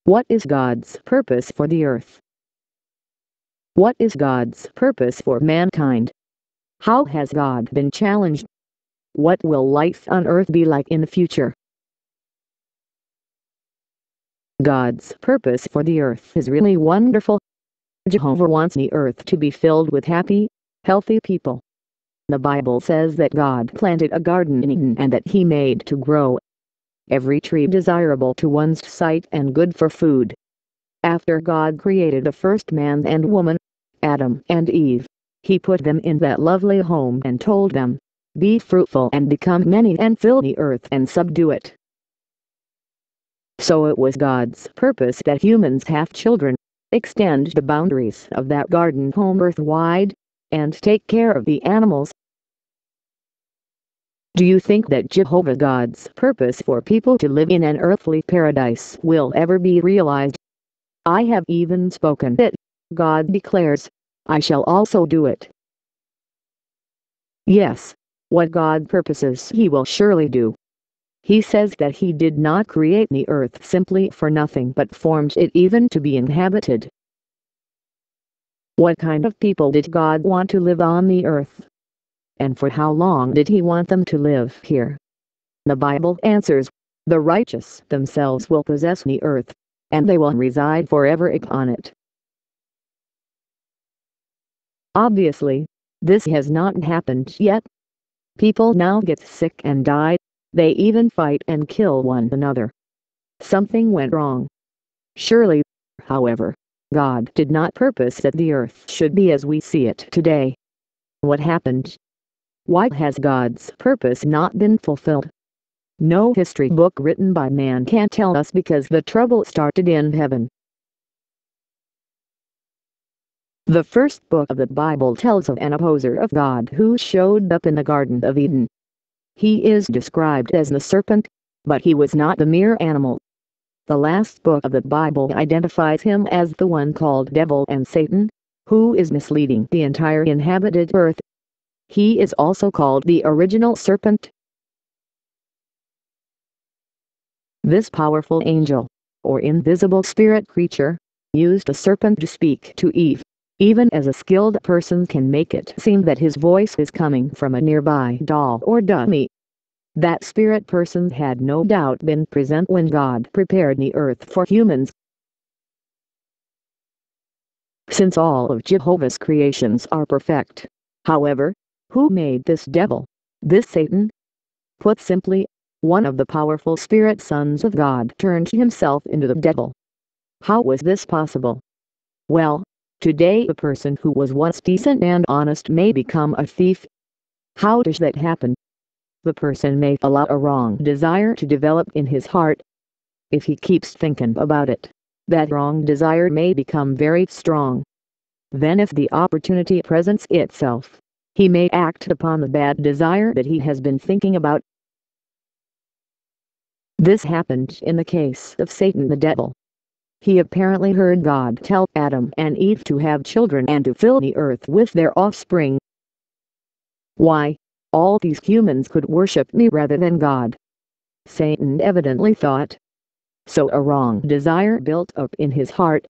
What is God's purpose for the earth? What is God's purpose for mankind? How has God been challenged? What will life on earth be like in the future? God's purpose for the earth is really wonderful. Jehovah wants the earth to be filled with happy, healthy people. The Bible says that God planted a garden in Eden and that He made to grow every tree desirable to one's sight and good for food. After God created the first man and woman, Adam and Eve, He put them in that lovely home and told them, "Be fruitful and become many and fill the earth and subdue it." So it was God's purpose that humans have children, extend the boundaries of that garden home earth-wide, and take care of the animals. Do you think that Jehovah God's purpose for people to live in an earthly paradise will ever be realized? I have even spoken it. God declares, "I shall also do it." Yes, what God purposes He will surely do. He says that He did not create the earth simply for nothing but formed it even to be inhabited. What kind of people did God want to live on the earth? And for how long did He want them to live here? The Bible answers, "The righteous themselves will possess the earth, and they will reside forever upon it." Obviously, this has not happened yet. People now get sick and die. They even fight and kill one another. Something went wrong. Surely, however, God did not purpose that the earth should be as we see it today. What happened? Why has God's purpose not been fulfilled? No history book written by man can tell us, because the trouble started in heaven. The first book of the Bible tells of an opposer of God who showed up in the Garden of Eden. He is described as the serpent, but he was not the mere animal. The last book of the Bible identifies him as the one called Devil and Satan, who is misleading the entire inhabited earth. He is also called the original serpent. This powerful angel, or invisible spirit creature, used a serpent to speak to Eve, even as a skilled person can make it seem that his voice is coming from a nearby doll or dummy. That spirit person had no doubt been present when God prepared the earth for humans. Since all of Jehovah's creations are perfect, however, who made this devil, this Satan? Put simply, one of the powerful spirit sons of God turned himself into the devil. How was this possible? Well, today a person who was once decent and honest may become a thief. How does that happen? The person may allow a wrong desire to develop in his heart. If he keeps thinking about it, that wrong desire may become very strong. Then if the opportunity presents itself, he may act upon the bad desire that he has been thinking about. This happened in the case of Satan the devil. He apparently heard God tell Adam and Eve to have children and to fill the earth with their offspring. Why? All these humans could worship me rather than God. Satan evidently thought. So a wrong desire built up in his heart.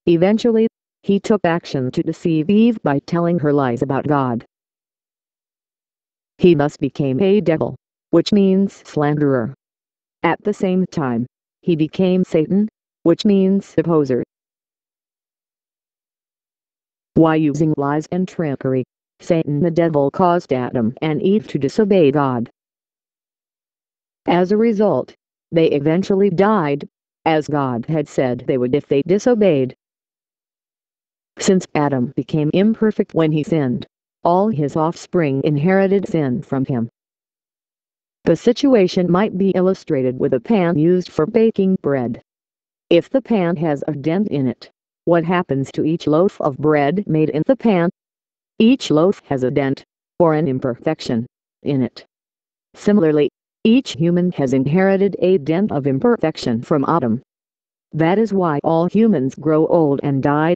Eventually, he took action to deceive Eve by telling her lies about God. He thus became a devil, which means slanderer. At the same time, he became Satan, which means opposer. Why, using lies and trickery, Satan the devil caused Adam and Eve to disobey God. As a result, they eventually died, as God had said they would if they disobeyed. Since Adam became imperfect when he sinned, all his offspring inherited sin from him. The situation might be illustrated with a pan used for baking bread. If the pan has a dent in it, what happens to each loaf of bread made in the pan? Each loaf has a dent, or an imperfection, in it. Similarly, each human has inherited a dent of imperfection from Adam. That is why all humans grow old and die.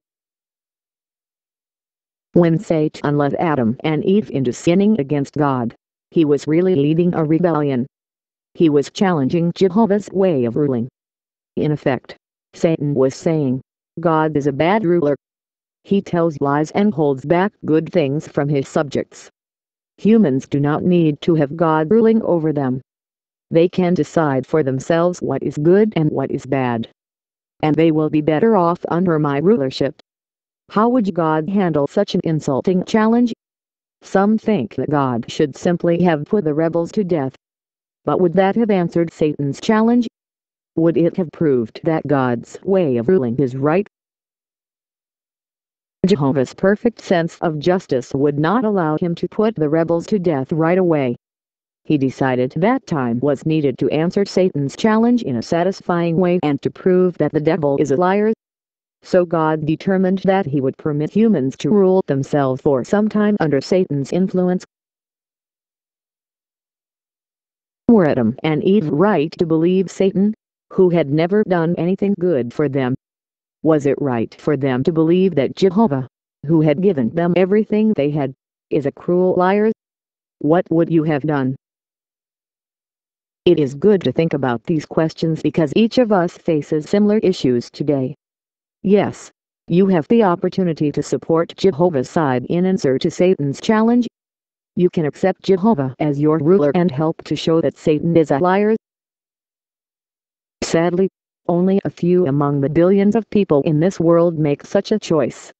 When Satan led Adam and Eve into sinning against God, he was really leading a rebellion. He was challenging Jehovah's way of ruling. In effect, Satan was saying, God is a bad ruler. He tells lies and holds back good things from his subjects. Humans do not need to have God ruling over them. They can decide for themselves what is good and what is bad. And they will be better off under my rulership. How would God handle such an insulting challenge? Some think that God should simply have put the rebels to death. But would that have answered Satan's challenge? Would it have proved that God's way of ruling is right? Jehovah's perfect sense of justice would not allow him to put the rebels to death right away. He decided that time was needed to answer Satan's challenge in a satisfying way and to prove that the devil is a liar. So God determined that he would permit humans to rule themselves for some time under Satan's influence. Were Adam and Eve right to believe Satan, who had never done anything good for them? Was it right for them to believe that Jehovah, who had given them everything they had, is a cruel liar? What would you have done? It is good to think about these questions because each of us faces similar issues today. Yes, you have the opportunity to support Jehovah's side in answer to Satan's challenge. You can accept Jehovah as your ruler and help to show that Satan is a liar. Sadly, only a few among the billions of people in this world make such a choice.